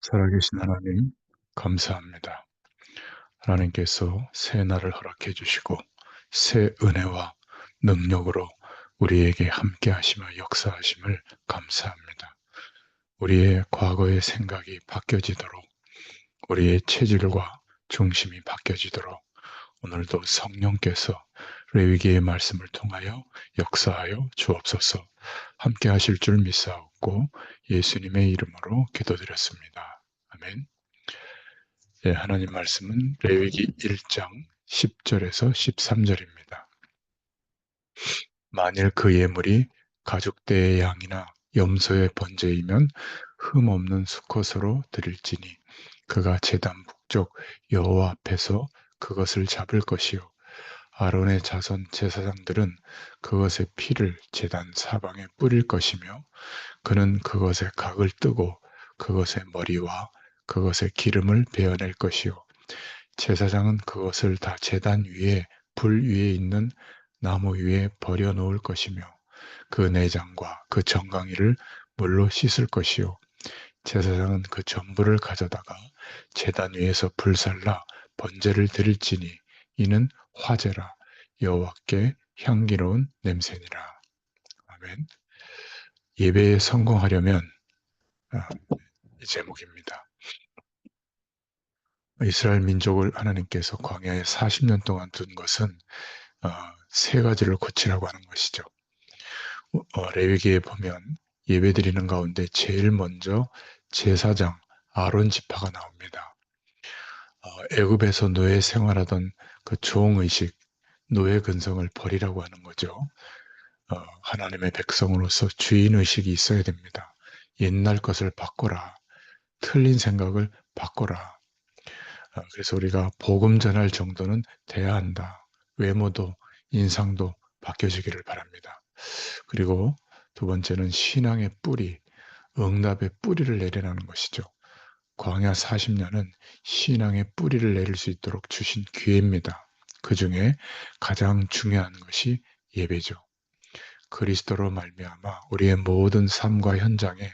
살아계신 하나님, 감사합니다. 하나님께서 새 날을 허락해 주시고 새 은혜와 능력으로 우리에게 함께 하시며 역사하심을 감사합니다. 우리의 과거의 생각이 바뀌어지도록, 우리의 체질과 중심이 바뀌어지도록 오늘도 성령께서 레위기의 말씀을 통하여 역사하여 주옵소서. 함께 하실 줄 믿사옵고 예수님의 이름으로 기도드렸습니다. 아멘. 예, 하나님 말씀은 레위기 1장 10절에서 13절입니다. 만일 그 예물이 가축대의 양이나 염소의 번제이면 흠없는 수컷으로 드릴지니 그가 제단 북쪽 여호와 앞에서 그것을 잡을 것이요 아론의 자손 제사장들은 그것의 피를 제단 사방에 뿌릴 것이며 그는 그것의 각을 뜨고 그것의 머리와 그것의 기름을 베어낼 것이요 제사장은 그것을 다 제단 위에 불 위에 있는 나무 위에 버려 놓을 것이며 그 내장과 그 정강이를 물로 씻을 것이요 제사장은 그 전부를 가져다가 제단 위에서 불살라 번제를 드릴지니 이는 화제라 여호와께 향기로운 냄새니라. 아멘. 예배에 성공하려면 이 제목입니다. 이스라엘 민족을 하나님께서 광야에 40년 동안 둔 것은 어, 세 가지를 고치라고 하는 것이죠. 레위기에 보면 예배드리는 가운데 제일 먼저 제사장 아론 지파가 나옵니다. 애굽에서 노예 생활하던 그 종의식, 노예 근성을 버리라고 하는 거죠. 하나님의 백성으로서 주인의식이 있어야 됩니다. 옛날 것을 바꿔라. 틀린 생각을 바꿔라. 그래서 우리가 복음 전할 정도는 돼야 한다. 외모도 인상도 바뀌어지기를 바랍니다. 그리고 두 번째는 신앙의 뿌리, 응답의 뿌리를 내리라는 것이죠. 광야 40년은 신앙의 뿌리를 내릴 수 있도록 주신 기회입니다. 그 중에 가장 중요한 것이 예배죠. 그리스도로 말미암아 우리의 모든 삶과 현장에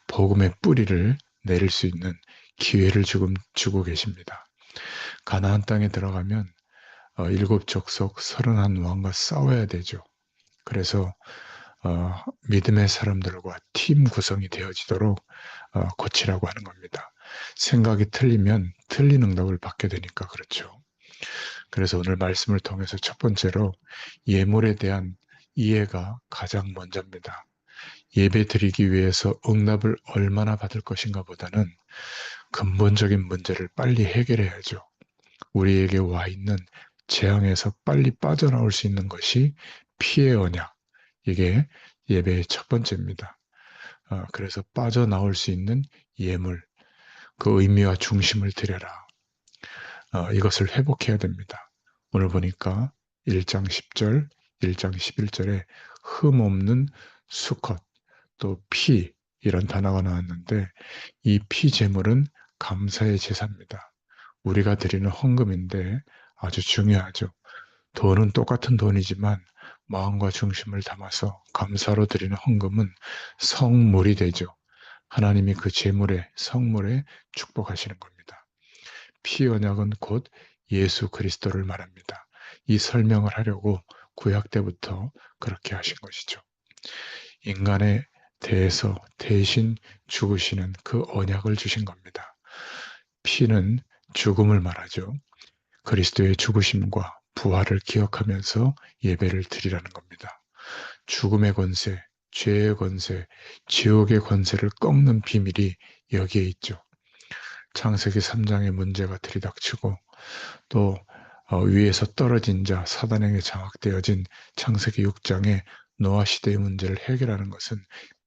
복음의 뿌리를 내릴 수 있는 기회를 지금 주고 계십니다. 가나안 땅에 들어가면 일곱 족속 31왕과 싸워야 되죠. 그래서 믿음의 사람들과 팀 구성이 되어지도록 고치라고 하는 겁니다. 생각이 틀리면 틀린 응답을 받게 되니까 그렇죠. 그래서 오늘 말씀을 통해서 첫 번째로 예물에 대한 이해가 가장 먼저입니다. 예배 드리기 위해서 응답을 얼마나 받을 것인가 보다는 근본적인 문제를 빨리 해결해야죠. 우리에게 와 있는 재앙에서 빨리 빠져나올 수 있는 것이 피의 언약. 이게 예배의 첫 번째입니다. 그래서 빠져나올 수 있는 예물, 그 의미와 중심을 드려라. 이것을 회복해야 됩니다. 오늘 보니까 1장 10절, 1장 11절에 흠없는 수컷, 또 피, 이런 단어가 나왔는데 이 피제물은 감사의 제사입니다. 우리가 드리는 헌금인데 아주 중요하죠. 돈은 똑같은 돈이지만 마음과 중심을 담아서 감사로 드리는 헌금은 성물이 되죠. 하나님이 그 제물의 성물에 축복하시는 겁니다. 피 언약은 곧 예수 그리스도를 말합니다. 이 설명을 하려고 구약 때부터 그렇게 하신 것이죠. 인간에 대해서 대신 죽으시는 그 언약을 주신 겁니다. 피는 죽음을 말하죠. 그리스도의 죽으심과 부활을 기억하면서 예배를 드리라는 겁니다. 죽음의 권세, 죄의 권세, 지옥의 권세를 꺾는 비밀이 여기에 있죠. 창세기 3장의 문제가 들이닥치고 또 위에서 떨어진 자, 사단에게 장악되어진 창세기 6장의 노아 시대의 문제를 해결하는 것은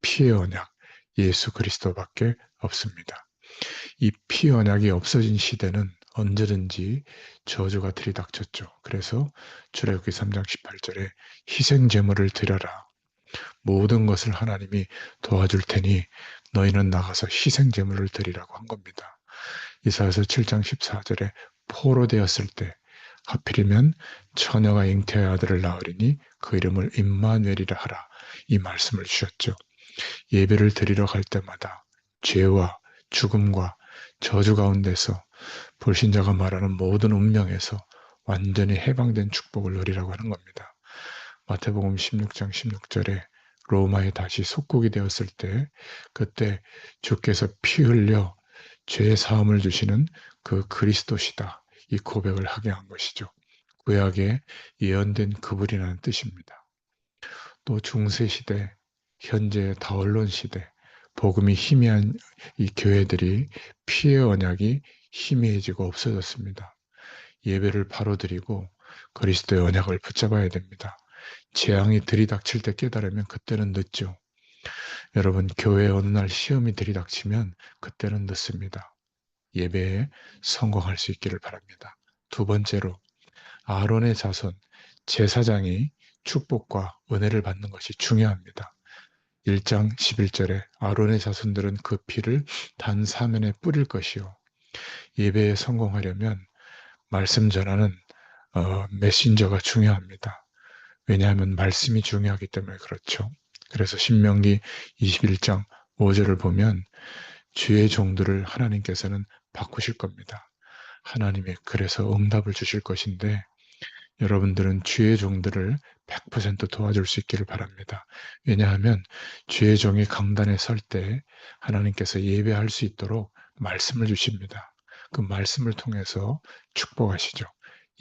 피의 언약, 예수 그리스도밖에 없습니다. 이 피 언약이 없어진 시대는 언제든지 저주가 들이닥쳤죠. 그래서 출애굽기 3장 18절에 희생 제물을 드려라. 모든 것을 하나님이 도와줄 테니 너희는 나가서 희생 제물을 드리라고 한 겁니다. 이사야서 7장 14절에 포로되었을 때 하필이면 처녀가 잉태의 아들을 낳으리니 그 이름을 임마누엘이라 하라. 이 말씀을 주셨죠. 예배를 드리러 갈 때마다 죄와 죽음과 저주 가운데서 불신자가 말하는 모든 운명에서 완전히 해방된 축복을 누리라고 하는 겁니다. 마태복음 16장 16절에 로마에 다시 속국이 되었을 때 그때 주께서 피 흘려 죄 사함을 주시는 그 그리스도시다. 이 고백을 하게 한 것이죠. 구약에 예언된 그분이라는 뜻입니다. 또 중세시대, 현재 다언론 시대, 복음이 희미한 이 교회들이 피의 언약이 희미해지고 없어졌습니다. 예배를 바로 드리고 그리스도의 언약을 붙잡아야 됩니다. 재앙이 들이닥칠 때 깨달으면 그때는 늦죠. 여러분, 교회에 어느 날 시험이 들이닥치면 그때는 늦습니다. 예배에 성공할 수 있기를 바랍니다. 두 번째로, 아론의 자손, 제사장이 축복과 은혜를 받는 것이 중요합니다. 1장 11절에 아론의 자손들은 그 피를 단 사면에 뿌릴 것이요. 예배에 성공하려면 말씀 전하는 메신저가 중요합니다. 왜냐하면 말씀이 중요하기 때문에 그렇죠. 그래서 신명기 21장 5절을 보면 주의 종들을 하나님께서는 바꾸실 겁니다. 하나님이 그래서 응답을 주실 것인데 여러분들은 주의 종들을 100% 도와줄 수 있기를 바랍니다. 왜냐하면 주의 종이 강단에 설 때 하나님께서 예배할 수 있도록 말씀을 주십니다. 그 말씀을 통해서 축복하시죠.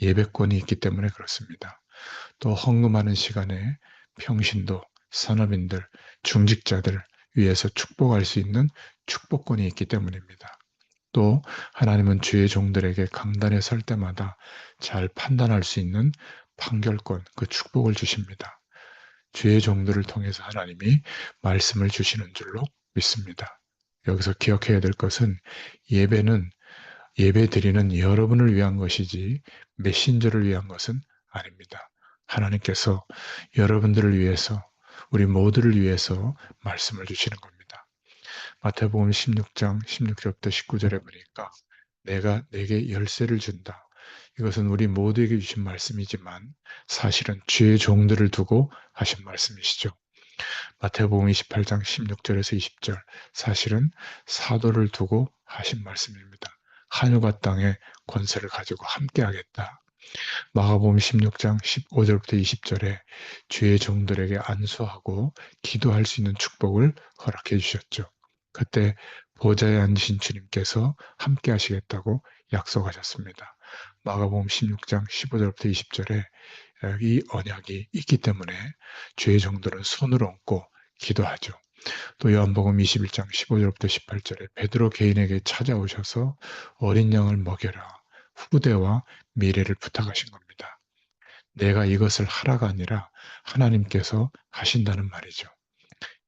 예배권이 있기 때문에 그렇습니다. 또 헌금하는 시간에 평신도, 산업인들, 중직자들 위해서 축복할 수 있는 축복권이 있기 때문입니다. 또 하나님은 주의 종들에게 강단에 설 때마다 잘 판단할 수 있는 판결권, 그 축복을 주십니다. 주의 종들을 통해서 하나님이 말씀을 주시는 줄로 믿습니다. 여기서 기억해야 될 것은 예배는 예배 드리는 여러분을 위한 것이지 메신저를 위한 것은 아닙니다. 하나님께서 여러분들을 위해서 우리 모두를 위해서 말씀을 주시는 겁니다. 마태복음 16장 16절부터 19절에 보니까 내가 내게 열쇠를 준다. 이것은 우리 모두에게 주신 말씀이지만 사실은 주의 종들을 두고 하신 말씀이시죠. 마태복음 28장 16절에서 20절 사실은 사도를 두고 하신 말씀입니다. 하늘과 땅의 권세를 가지고 함께하겠다. 마가복음 16장 15절부터 20절에 주의 종들에게 안수하고 기도할 수 있는 축복을 허락해 주셨죠. 그때 보좌에 앉으신 주님께서 함께 하시겠다고 약속하셨습니다. 마가복음 16장 15절부터 20절에 이 언약이 있기 때문에 주의 종들은 손을 얹고 기도하죠. 또 요한복음 21장 15절부터 18절에 베드로 개인에게 찾아오셔서 어린 양을 먹여라. 후대와 미래를 부탁하신 겁니다. 내가 이것을 하라가 아니라 하나님께서 하신다는 말이죠.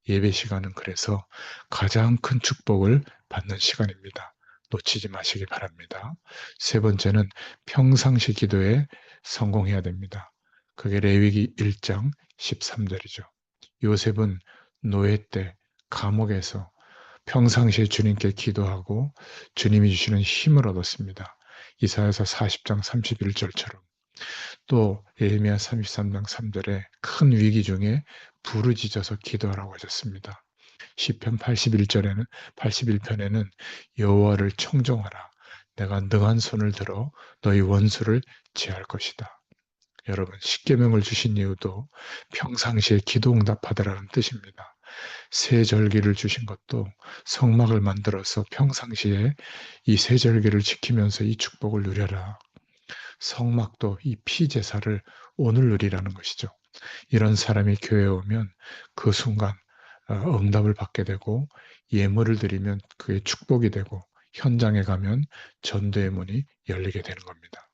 예배 시간은 그래서 가장 큰 축복을 받는 시간입니다. 놓치지 마시기 바랍니다. 세 번째는 평상시 기도에 성공해야 됩니다. 그게 레위기 1장 13절이죠. 요셉은 노예 때 감옥에서 평상시에 주님께 기도하고 주님이 주시는 힘을 얻었습니다. 이사야서 40장 31절처럼 또 예레미야 33장 3절에 큰 위기 중에 부르짖어서 기도하라고 하셨습니다. 시편 81절에는 81편에는 여호와를 청종하라. 내가 능한 손을 들어 너희 원수를 제할 것이다. 여러분, 십계명을 주신 이유도 평상시에 기도 응답하더라는 뜻입니다. 새 절기를 주신 것도 성막을 만들어서 평상시에 이 새 절기를 지키면서 이 축복을 누려라. 성막도 이 피제사를 오늘 누리라는 것이죠. 이런 사람이 교회에 오면 그 순간 응답을 받게 되고 예물을 드리면 그게 축복이 되고 현장에 가면 전도의 문이 열리게 되는 겁니다.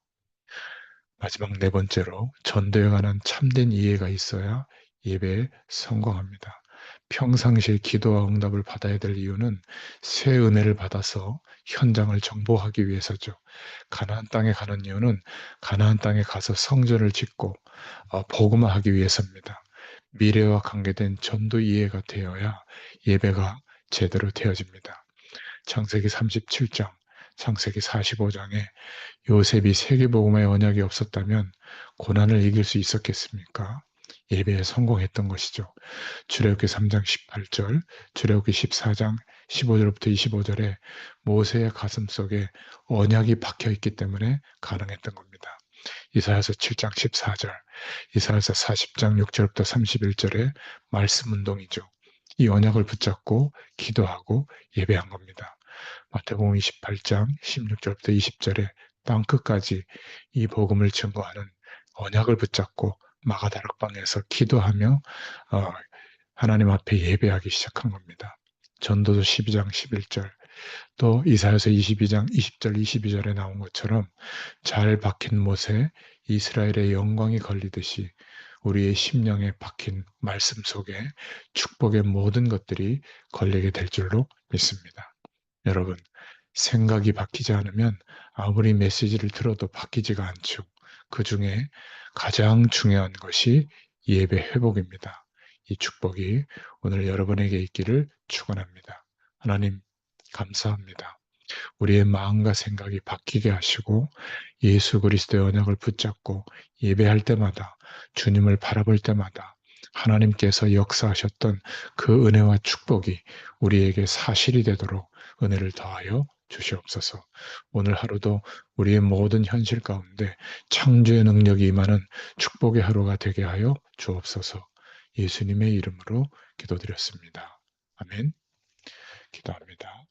마지막 네 번째로 전도에 관한 참된 이해가 있어야 예배에 성공합니다. 평상시에 기도와 응답을 받아야 될 이유는 새 은혜를 받아서 현장을 정복하기 위해서죠. 가나안 땅에 가는 이유는 가나안 땅에 가서 성전을 짓고 복음화하기 위해서입니다. 미래와 관계된 전도 이해가 되어야 예배가 제대로 되어집니다. 창세기 37장, 창세기 45장에 요셉이 세계복음의 언약이 없었다면 고난을 이길 수 있었겠습니까? 예배에 성공했던 것이죠. 출애굽기 3장 18절, 출애굽기 14장 15절부터 25절에 모세의 가슴 속에 언약이 박혀 있기 때문에 가능했던 겁니다. 이사야서 7장 14절, 이사야서 40장 6절부터 31절에 말씀 운동이죠. 이 언약을 붙잡고 기도하고 예배한 겁니다. 마태복음 28장 16절부터 20절에 땅 끝까지 이 복음을 증거하는 언약을 붙잡고 마가다락방에서 기도하며 하나님 앞에 예배하기 시작한 겁니다. 전도서 12장 11절, 또 이사야서 22장 20절 22절에 나온 것처럼 잘 박힌 못에 이스라엘의 영광이 걸리듯이 우리의 심령에 박힌 말씀 속에 축복의 모든 것들이 걸리게 될 줄로 믿습니다. 여러분, 생각이 바뀌지 않으면 아무리 메시지를 들어도 바뀌지가 않죠. 그 중에 가장 중요한 것이 예배 회복입니다. 이 축복이 오늘 여러분에게 있기를 축원합니다. 하나님, 감사합니다. 우리의 마음과 생각이 바뀌게 하시고 예수 그리스도의 언약을 붙잡고 예배할 때마다, 주님을 바라볼 때마다 하나님께서 역사하셨던 그 은혜와 축복이 우리에게 사실이 되도록 은혜를 더하여 주시옵소서. 오늘 하루도 우리의 모든 현실 가운데 창조의 능력이 임하는 축복의 하루가 되게 하여 주옵소서. 예수님의 이름으로 기도드렸습니다. 아멘. 기도합니다.